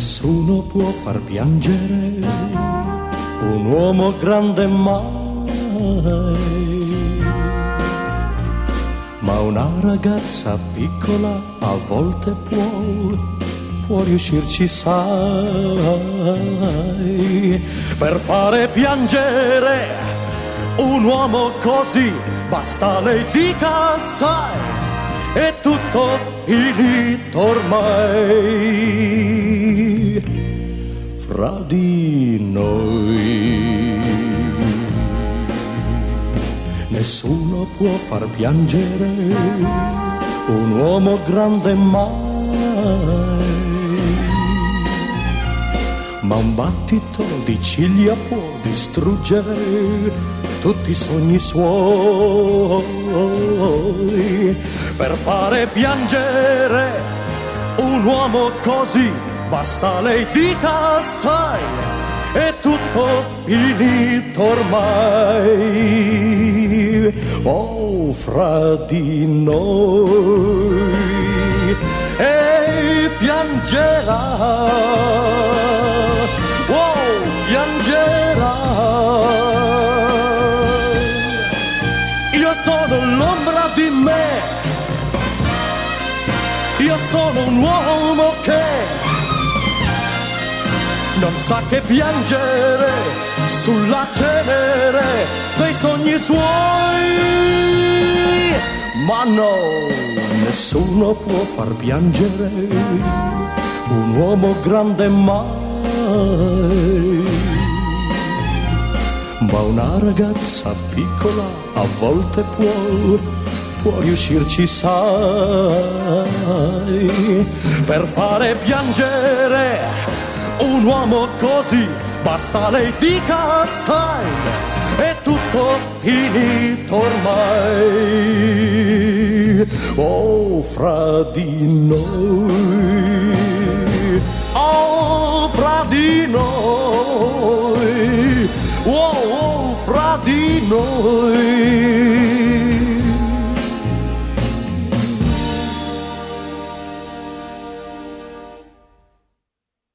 Nessuno può far piangere un uomo grande mai, ma una ragazza piccola a volte può riuscirci, sai. Per fare piangere un uomo così basta lei dica sai, è tutto finito ormai fra di noi. Nessuno può far piangere un uomo grande mai, ma un battito di ciglia può distruggere tutti i sogni suoi. Per fare piangere un uomo così basta lei dica sai, è tutto finito ormai. Oh, fra di noi e piangerà, oh, piangerà. Io sono l'ombra di me, io sono un uomo che non sa che piangere sulla cenere dei sogni suoi. Ma no, nessuno può far piangere un uomo grande mai, ma una ragazza piccola a volte può riuscirci, sai. Per fare piangere un uomo così basta lei dica sai, è tutto finito ormai. Oh, fra di noi, oh, fra di noi, oh, oh, fra di noi.